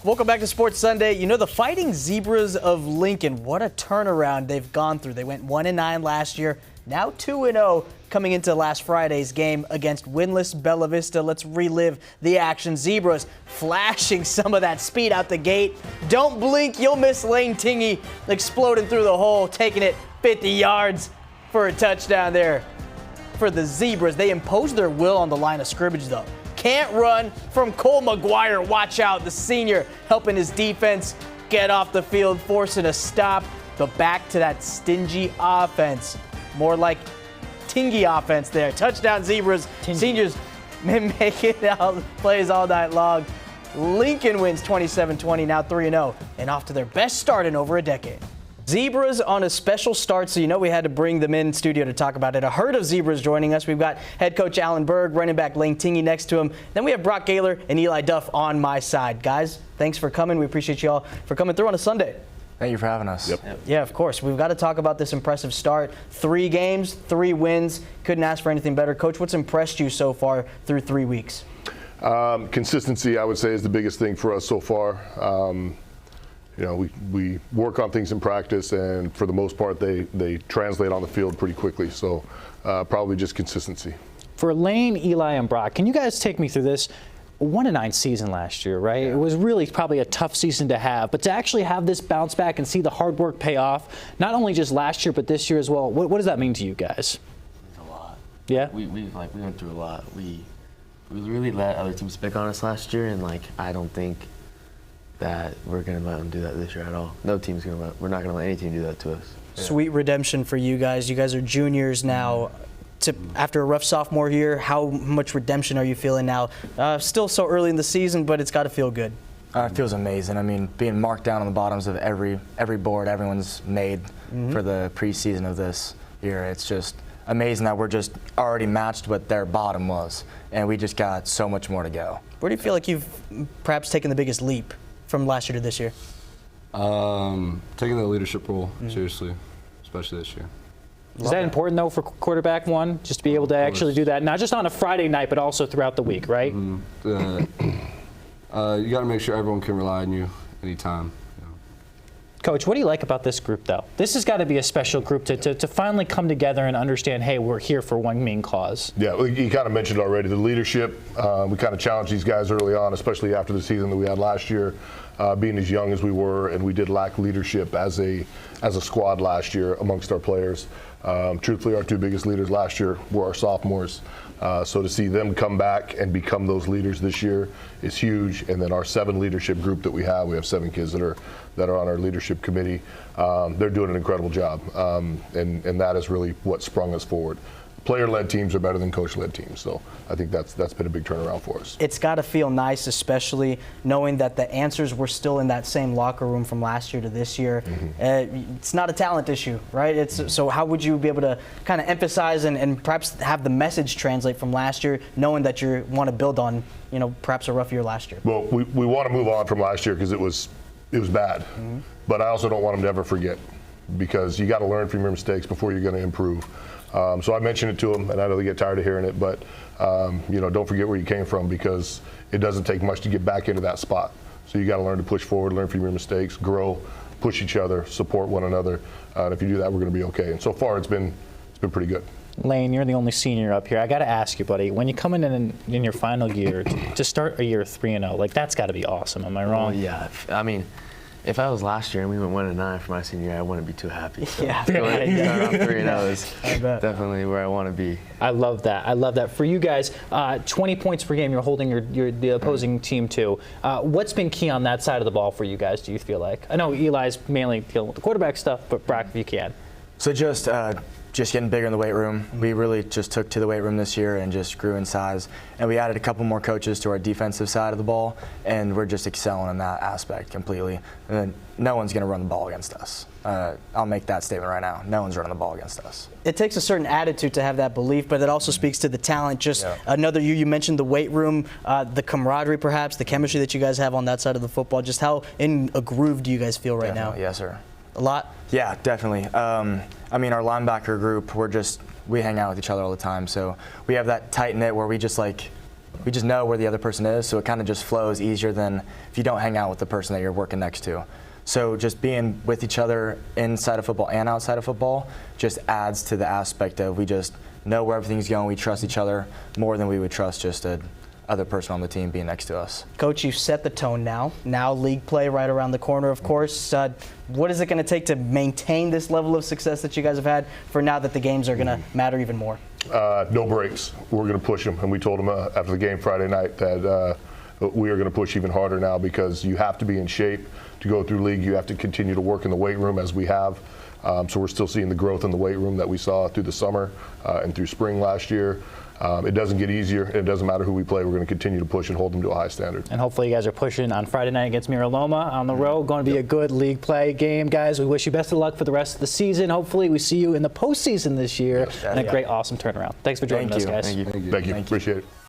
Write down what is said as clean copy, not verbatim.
Welcome back to Sports Sunday. You know, the Fighting Zebras of Lincoln, what a turnaround they've gone through. They went 1-9 last year, now 2-0 coming into last Friday's game against winless Bella Vista. Let's relive the action. Zebras flashing some of that speed out the gate. Don't blink, you'll miss Lane Tingey exploding through the hole, taking it 50 yards for a touchdown there for the Zebras. They imposed their will on the line of scrimmage, though. Can't run from Cole McGuire. Watch out, the senior helping his defense get off the field, forcing a stop. But back to that stingy offense. More like Tingey offense there. Touchdown Zebras. Seniors making out plays all night long. Lincoln wins 27-20, now 3-0, and off to their best start in over a decade. Zebras on a special start, so you know we had to bring them in studio to talk about it. A herd of Zebras joining us. We've got head coach Alan Berg, running back Lane Tingey next to him. Then we have Brock Gaylor and Eli Duff on my side. Guys, thanks for coming. We appreciate you all for coming through on a Sunday. Thank you for having us. Yep. Yeah, of course. We've got to talk about this impressive start. 3 games, 3 wins. Couldn't ask for anything better. Coach, what's impressed you so far through 3 weeks? Consistency, I would say, is the biggest thing for us so far. You know, we work on things in practice, and for the most part, they translate on the field pretty quickly. So probably just consistency. For Lane, Eli, and Brock, can you guys take me through this? 1-9 season last year, right? Yeah. It was really probably a tough season to have, but to actually have this bounce back and see the hard work pay off, not only just last year, but this year as well. What does that mean to you guys? A lot. Yeah? We went through a lot. We really let other teams pick on us last year, and I don't think that we're going to let them do that this year at all. No team's going to we're not going to let any team do that to us. Yeah. Sweet redemption for you guys. You guys are juniors now. After a rough sophomore year, how much redemption are you feeling now? Still so early in the season, but it's got to feel good. It feels amazing. I mean, being marked down on the bottoms of every board everyone's made for the preseason of this year, it's just amazing that we're just already matched what their bottom was, and we just got so much more to go. Where do you feel like you've perhaps taken the biggest leap from last year to this year? Taking the leadership role seriously, especially this year. Is that important, though, for quarterback one, just to be able to actually do that, not just on a Friday night, but also throughout the week, right? You got to make sure everyone can rely on you anytime. Coach, what do you like about this group, though? This has got to be a special group to finally come together and understand, hey, we're here for one main cause. Yeah, well, you kind of mentioned already the leadership. We kind of challenged these guys early on, especially after the season that we had last year, being as young as we were, and we did lack leadership as a squad last year amongst our players. Truthfully, our 2 biggest leaders last year were our sophomores. So to see them come back and become those leaders this year is huge. And then our 7 leadership group that we have 7 kids that are on our leadership committee. They're doing an incredible job, and that is really what sprung us forward. Player-led teams are better than coach-led teams, so I think that's been a big turnaround for us. It's got to feel nice, especially knowing that the answers were still in that same locker room from last year to this year. It's not a talent issue, right? So how would you be able to kind of emphasize and perhaps have the message translate from last year, knowing that you want to build on, perhaps a rough year last year? Well, we want to move on from last year because it was bad, but I also don't want them to ever forget, because you got to learn from your mistakes before you're going to improve. So I mentioned it to them, and I know they get tired of hearing it, but don't forget where you came from, because it doesn't take much to get back into that spot. So you got to learn to push forward, learn from your mistakes, grow, push each other, support one another. And if you do that, we're going to be okay. And so far, it's been pretty good. Lane, you're the only senior up here. I got to ask you, buddy, when you come in your final year to start a year 3-0, that's got to be awesome. Am I wrong? Yeah, I mean, if I was last year and we went 1-9 for my senior year, I wouldn't be too happy. So Yeah. Going around 3-0 is definitely where I want to be. I love that. I love that. For you guys, 20 points per game, you're holding the opposing team to. What's been key on that side of the ball for you guys, do you feel like? I know Eli's mainly dealing with the quarterback stuff, but Brock, if you can. So just getting bigger in the weight room. We really just took to the weight room this year and just grew in size. And we added a couple more coaches to our defensive side of the ball, and we're just excelling in that aspect completely. And then no one's going to run the ball against us. I'll make that statement right now. No one's running the ball against us. It takes a certain attitude to have that belief, but it also speaks to the talent. Just another you mentioned the weight room, the camaraderie perhaps, the chemistry that you guys have on that side of the football. Just how in a groove do you guys feel right now? Yes, sir. A lot? Yeah, definitely. I mean, our linebacker group, we hang out with each other all the time. So we have that tight knit where we just we just know where the other person is, so it kind of just flows easier than if you don't hang out with the person that you're working next to. So just being with each other inside of football and outside of football just adds to the aspect of we just know where everything's going. We trust each other more than we would trust just a other person on the team being next to us. Coach, you've set the tone now. Now league play right around the corner, of course. What is it going to take to maintain this level of success that you guys have had for now that the games are going to matter even more? No breaks. We're going to push them, and we told them after the game Friday night that we are going to push even harder now because you have to be in shape to go through league. You have to continue to work in the weight room as we have. So we're still seeing the growth in the weight room that we saw through the summer and through spring last year. It doesn't get easier. It doesn't matter who we play. We're going to continue to push and hold them to a high standard. And hopefully you guys are pushing on Friday night against Mira Loma on the road. Going to be a good league play game, guys. We wish you best of luck for the rest of the season. Hopefully we see you in the postseason this year and a great, awesome turnaround. Thanks for joining us, guys. Thank you. Thank you. Appreciate it.